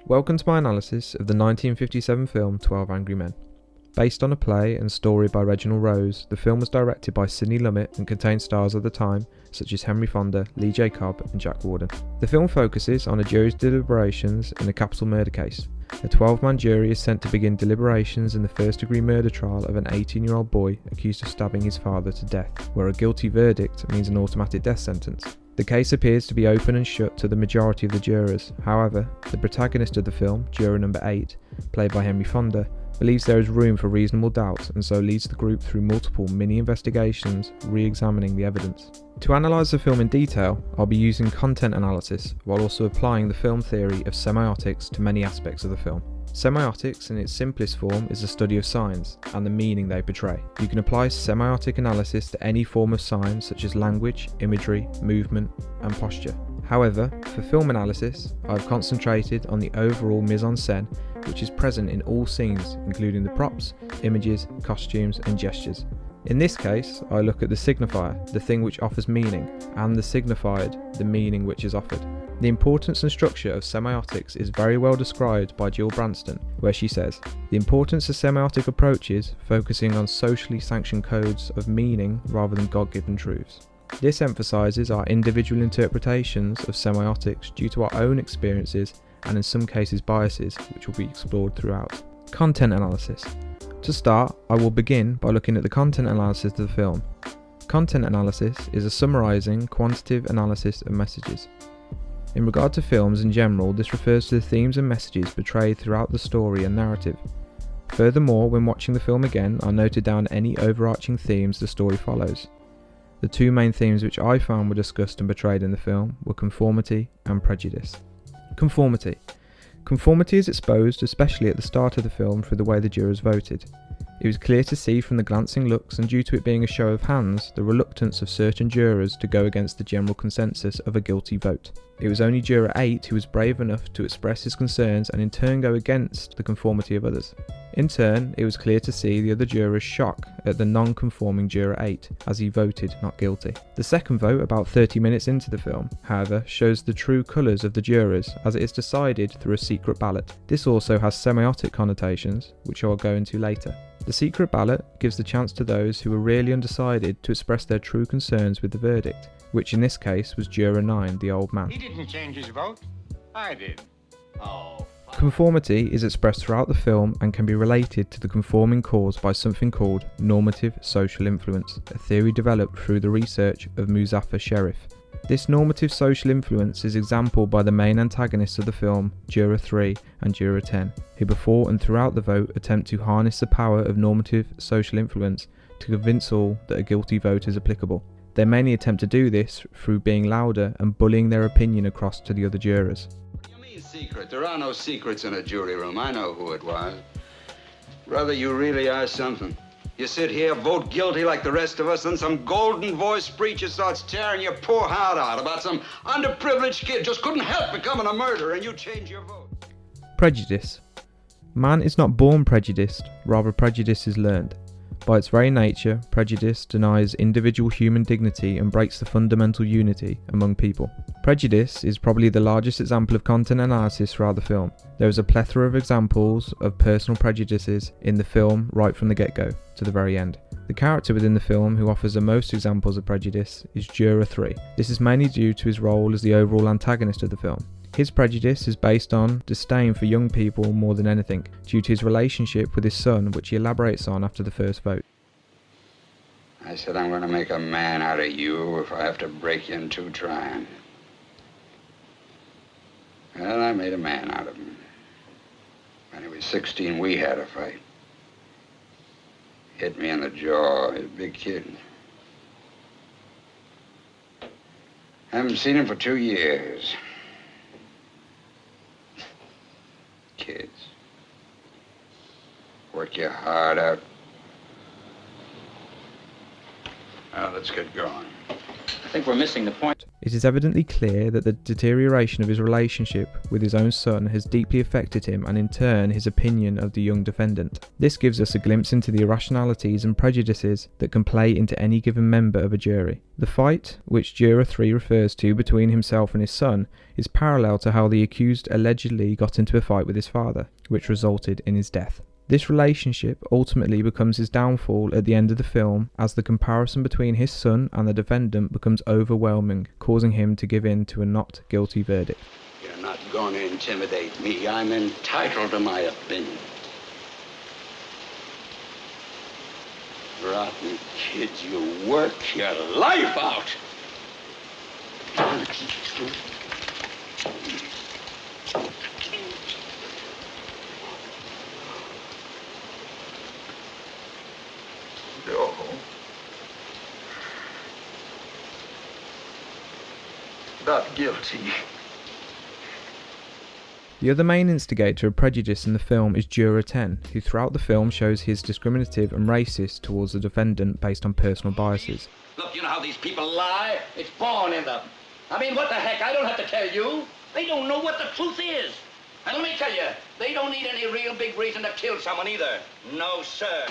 Welcome to my analysis of the 1957 film 12 Angry Men. Based on a play and story by Reginald Rose, the film was directed by Sidney Lumet and contained stars of the time such as Henry Fonda, Lee J. Cobb and Jack Warden. The film focuses on a jury's deliberations in a capital murder case. A 12-man jury is sent to begin deliberations in the first-degree murder trial of an 18-year-old boy accused of stabbing his father to death, where a guilty verdict means an automatic death sentence. The case appears to be open and shut to the majority of the jurors. However, the protagonist of the film, juror number 8, played by Henry Fonda, believes there is room for reasonable doubt and so leads the group through multiple mini-investigations, re-examining the evidence. To analyse the film in detail, I'll be using content analysis while also applying the film theory of semiotics to many aspects of the film. Semiotics in its simplest form is the study of signs and the meaning they portray. You can apply semiotic analysis to any form of signs such as language, imagery, movement and posture. However, for film analysis, I've concentrated on the overall mise-en-scène which is present in all scenes, including the props, images, costumes and gestures. In this case, I look at the signifier, the thing which offers meaning, and the signified, the meaning which is offered. The importance and structure of semiotics is very well described by Jill Branston, where she says, "The importance of semiotic approaches focusing on socially sanctioned codes of meaning rather than God-given truths. This emphasises our individual interpretations of semiotics due to our own experiences and in some cases biases, which will be explored throughout." Content analysis. To start, I will begin by looking at the content analysis of the film. Content analysis is a summarising, quantitative analysis of messages. In regard to films in general, this refers to the themes and messages portrayed throughout the story and narrative. Furthermore, when watching the film again, I noted down any overarching themes the story follows. The two main themes which I found were discussed and portrayed in the film were conformity and prejudice. Conformity. Conformity is exposed especially at the start of the film through the way the jurors voted. It was clear to see from the glancing looks and due to it being a show of hands, the reluctance of certain jurors to go against the general consensus of a guilty vote. It was only juror 8 who was brave enough to express his concerns and in turn go against the conformity of others. In turn, it was clear to see the other jurors' shock at the non-conforming juror 8 as he voted not guilty. The second vote, about 30 minutes into the film, however, shows the true colours of the jurors as it is decided through a secret ballot. This also has semiotic connotations, which I will go into later. The secret ballot gives the chance to those who were really undecided to express their true concerns with the verdict, which in this case was juror 9, the old man. He didn't change his vote. I did. Oh. Conformity is expressed throughout the film and can be related to the conforming caused by something called normative social influence, a theory developed through the research of Muzaffar Sherif. This normative social influence is exampled by the main antagonists of the film, Juror 3 and Juror 10, who before and throughout the vote attempt to harness the power of normative social influence to convince all that a guilty vote is applicable. They mainly attempt to do this through being louder and bullying their opinion across to the other jurors. What do you mean secret? There are no secrets in a jury room. I know who it was. Brother, you really are something. You sit here, vote guilty like the rest of us, and some golden-voiced preacher starts tearing your poor heart out about some underprivileged kid just couldn't help becoming a murderer, and you change your vote. Prejudice. Man is not born prejudiced, rather prejudice is learned. By its very nature, prejudice denies individual human dignity and breaks the fundamental unity among people. Prejudice is probably the largest example of content analysis throughout the film. There is a plethora of examples of personal prejudices in the film right from the get-go to the very end. The character within the film who offers the most examples of prejudice is Juror 3. This is mainly due to his role as the overall antagonist of the film. His prejudice is based on disdain for young people more than anything, due to his relationship with his son, which he elaborates on after the first vote. I said I'm going to make a man out of you if I have to break you in two trying. Well, I made a man out of him. When he was 16, we had a fight. Hit me in the jaw. He's a big kid. Haven't seen him for 2 years. Kids. Work your heart out. Now, let's get going. think we're missing the point. It is evidently clear that the deterioration of his relationship with his own son has deeply affected him and in turn his opinion of the young defendant. This gives us a glimpse into the irrationalities and prejudices that can play into any given member of a jury. The fight, which Juror 3 refers to between himself and his son, is parallel to how the accused allegedly got into a fight with his father, which resulted in his death. This relationship ultimately becomes his downfall at the end of the film, as the comparison between his son and the defendant becomes overwhelming, causing him to give in to a not guilty verdict. You're not going to intimidate me. I'm entitled to my opinion. Rotten kids, you work your life out. No. Not guilty. The other main instigator of prejudice in the film is Juror 10, who throughout the film shows his discriminative and racist towards the defendant based on personal biases. Look, you know how these people lie? It's born in them. I mean, what the heck? I don't have to tell you. They don't know what the truth is. And let me tell you, they don't need any real big reason to kill someone either. No, sir.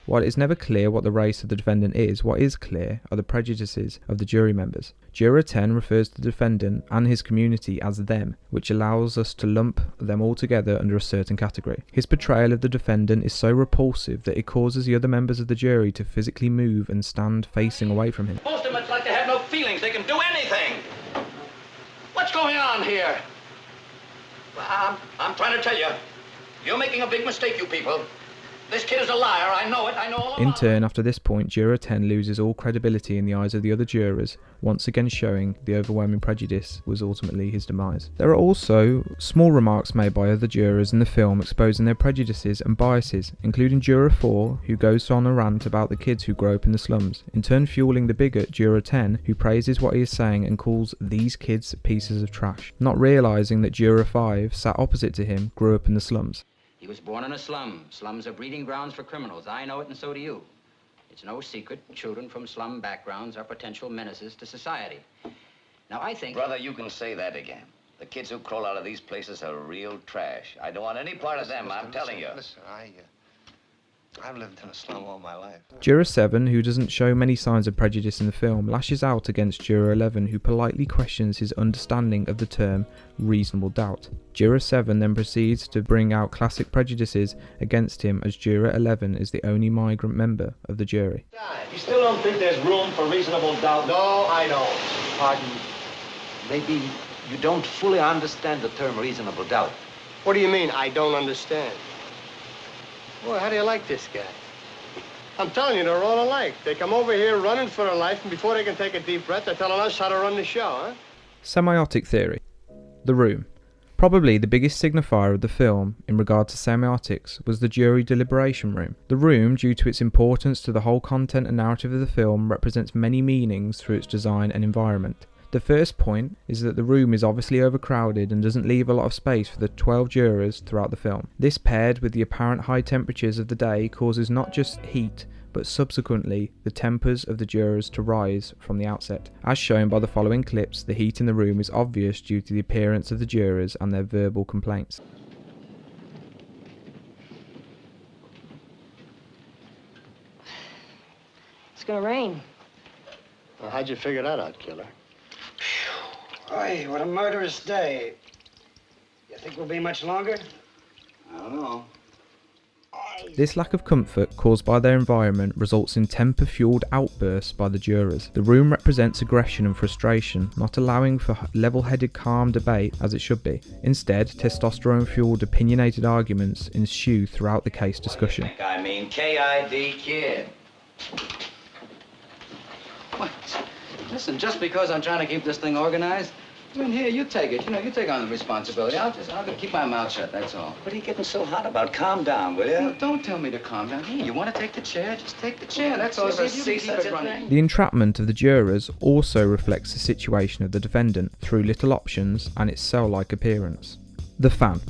While it is never clear what the race of the defendant is, what is clear are the prejudices of the jury members. Juror 10 refers to the defendant and his community as them, which allows us to lump them all together under a certain category. His portrayal of the defendant is so repulsive that it causes the other members of the jury to physically move and stand facing away from him. Most of them, it's like they have no feelings. They can do anything. What's going on here? Well, I'm trying to tell you, you're making a big mistake, you people. This kid is a liar, I know it, I know all about it. In turn, after this point, Juror 10 loses all credibility in the eyes of the other jurors, once again showing the overwhelming prejudice was ultimately his demise. There are also small remarks made by other jurors in the film exposing their prejudices and biases, including Juror 4, who goes on a rant about the kids who grow up in the slums, in turn fueling the bigot Juror 10, who praises what he is saying and calls these kids pieces of trash, not realising that Juror 5, sat opposite to him, grew up in the slums. He was born in a slum. Slums are breeding grounds for criminals. I know it, and so do you. It's no secret children from slum backgrounds are potential menaces to society. Now, I think... Brother, you can say that again. The kids who crawl out of these places are real trash. I don't want any part of them, I'm telling you. Listen, I've lived in a slum all my life. Juror 7, who doesn't show many signs of prejudice in the film, lashes out against Juror 11, who politely questions his understanding of the term reasonable doubt. Juror 7 then proceeds to bring out classic prejudices against him, as Juror 11 is the only migrant member of the jury. You still don't think there's room for reasonable doubt? No, I don't. Pardon, maybe you don't fully understand the term reasonable doubt. What do you mean, I don't understand? Boy, how do you like this guy? I'm telling you, they're all alike. They come over here running for their life, and before they can take a deep breath, they're telling us how to run the show, huh? Semiotic theory. The room. Probably the biggest signifier of the film in regard to semiotics was the jury deliberation room. The room, due to its importance to the whole content and narrative of the film, represents many meanings through its design and environment. The first point is that the room is obviously overcrowded and doesn't leave a lot of space for the 12 jurors throughout the film. This, paired with the apparent high temperatures of the day, causes not just heat, but subsequently the tempers of the jurors to rise from the outset. As shown by the following clips, the heat in the room is obvious due to the appearance of the jurors and their verbal complaints. It's gonna rain. Well, how'd you figure that out, killer? Oy, what a murderous day. You think we'll be much longer? I don't know. This lack of comfort caused by their environment results in temper-fueled outbursts by the jurors. The room represents aggression and frustration, not allowing for level-headed calm debate as it should be. Instead, testosterone-fueled opinionated arguments ensue throughout the case discussion. I mean, K-I-D, kid. What? Listen, just because I'm trying to keep this thing organized, I mean, here, you take it. You know, you take on the responsibility. I'll keep my mouth shut, that's all. What are you getting so hot about? Calm down, will you? No, don't tell me to calm down. Here, you want to take the chair? Just take the chair, that's all. Ever See if you see can keep such it a running. thing? The entrapment of the jurors also reflects the situation of the defendant through little options and its cell-like appearance. The fan.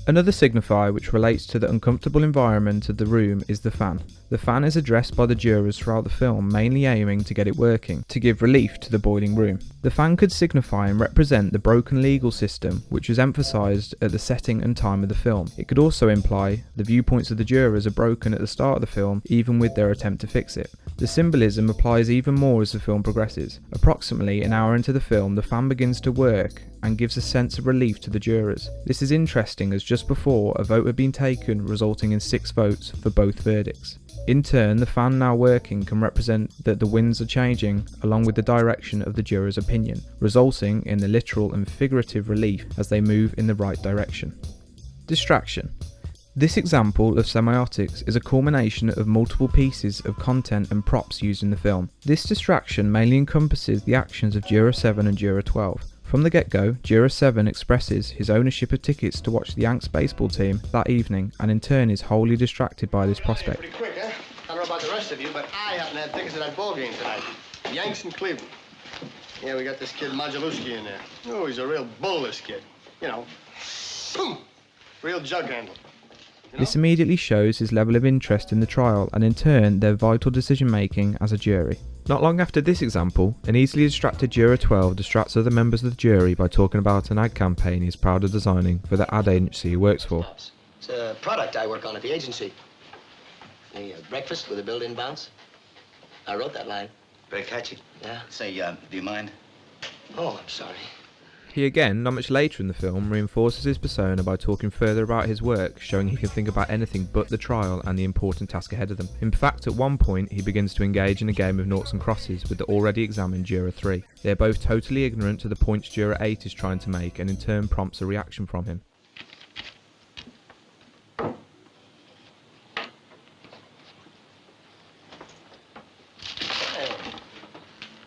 Another signifier which relates to the uncomfortable environment of the room is the fan. The fan is addressed by the jurors throughout the film, mainly aiming to get it working, to give relief to the boiling room. The fan could signify and represent the broken legal system which was emphasised at the setting and time of the film. It could also imply the viewpoints of the jurors are broken at the start of the film, even with their attempt to fix it. The symbolism applies even more as the film progresses. Approximately an hour into the film, the fan begins to work and gives a sense of relief to the jurors. This is interesting as just before a vote had been taken resulting in 6 votes for both verdicts. In turn, the fan now working can represent that the winds are changing along with the direction of the jurors' opinion, resulting in the literal and figurative relief as they move in the right direction. Distraction. This example of semiotics is a culmination of multiple pieces of content and props used in the film. This distraction mainly encompasses the actions of Juror 7 and Juror 12. From the get-go, Juror 7 expresses his ownership of tickets to watch the Yanks baseball team that evening and in turn is wholly distracted by this prospect. Pretty quick, huh? I don't know about the rest of you, but I happen to have tickets to that ball game tonight. Yanks in Cleveland. Yeah, we got this kid Modulewski in there. Oh, he's a real bull, this kid. You know, boom! Real jug handle. This immediately shows his level of interest in the trial and in turn their vital decision making as a jury. Not long after this example, an easily distracted Juror 12 distracts other members of the jury by talking about an ad campaign he's proud of designing for the ad agency he works for. It's a product I work on at the agency. The breakfast with a built-in bounce. I wrote that line. Very catchy. Yeah. Say, do you mind? Oh, I'm sorry. He again, not much later in the film, reinforces his persona by talking further about his work, showing he can think about anything but the trial and the important task ahead of them. In fact, at one point, he begins to engage in a game of noughts and crosses with the already examined Juror 3. They are both totally ignorant to the points Juror 8 is trying to make and in turn prompts a reaction from him.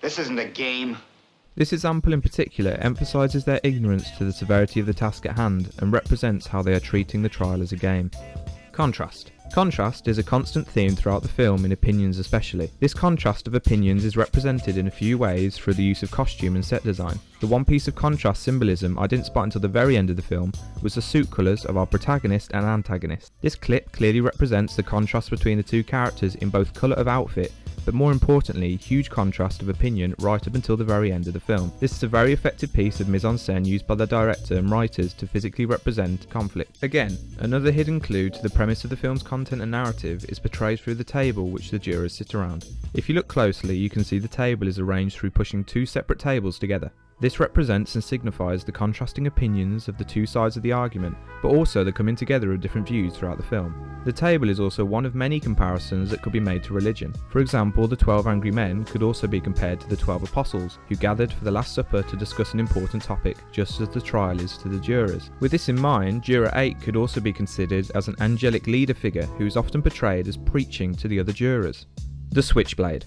This isn't a game. This example in particular emphasises their ignorance to the severity of the task at hand and represents how they are treating the trial as a game. Contrast. Contrast is a constant theme throughout the film, in opinions especially. This contrast of opinions is represented in a few ways through the use of costume and set design. The one piece of contrast symbolism I didn't spot until the very end of the film was the suit colours of our protagonist and antagonist. This clip clearly represents the contrast between the two characters in both colour of outfit, but more importantly, huge contrast of opinion right up until the very end of the film. This is a very effective piece of mise-en-scène used by the director and writers to physically represent conflict. Again, another hidden clue to the premise of the film's content and narrative is portrayed through the table which the jurors sit around. If you look closely, you can see the table is arranged through pushing 2 separate tables together. This represents and signifies the contrasting opinions of the 2 sides of the argument, but also the coming together of different views throughout the film. The table is also one of many comparisons that could be made to religion. For example, the 12 angry men could also be compared to the 12 apostles, who gathered for the Last Supper to discuss an important topic, just as the trial is to the jurors. With this in mind, Juror 8 could also be considered as an angelic leader figure who is often portrayed as preaching to the other jurors. The switchblade.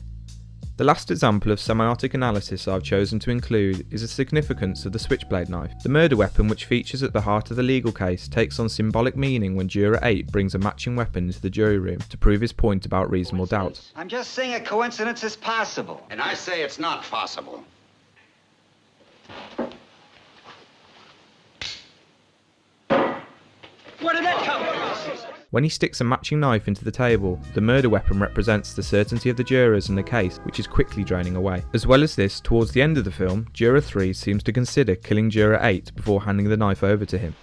The last example of semiotic analysis I've chosen to include is the significance of the switchblade knife. The murder weapon which features at the heart of the legal case takes on symbolic meaning when Juror 8 brings a matching weapon into the jury room to prove his point about reasonable doubt. I'm just saying a coincidence is possible. And I say it's not possible. Where did that come from? When he sticks a matching knife into the table, the murder weapon represents the certainty of the jurors in the case, which is quickly draining away. As well as this, towards the end of the film, Juror 3 seems to consider killing Juror 8 before handing the knife over to him.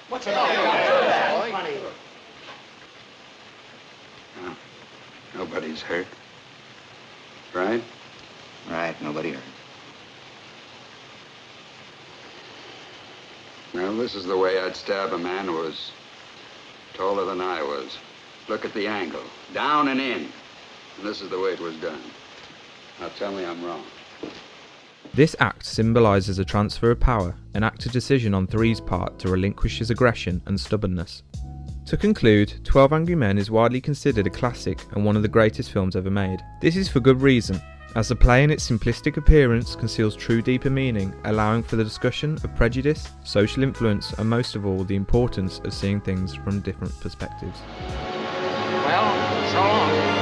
What's that? Nobody's hurt. Right? Right, nobody hurt. Well, this is the way I'd stab a man who was taller than I was. Look at the angle. Down and in. And this is the way it was done. Now tell me I'm wrong. This act symbolises a transfer of power, an active decision on 3's part to relinquish his aggression and stubbornness. To conclude, 12 Angry Men is widely considered a classic and one of the greatest films ever made. This is for good reason, as the play in its simplistic appearance conceals true deeper meaning, allowing for the discussion of prejudice, social influence, and most of all, the importance of seeing things from different perspectives. Well, so long.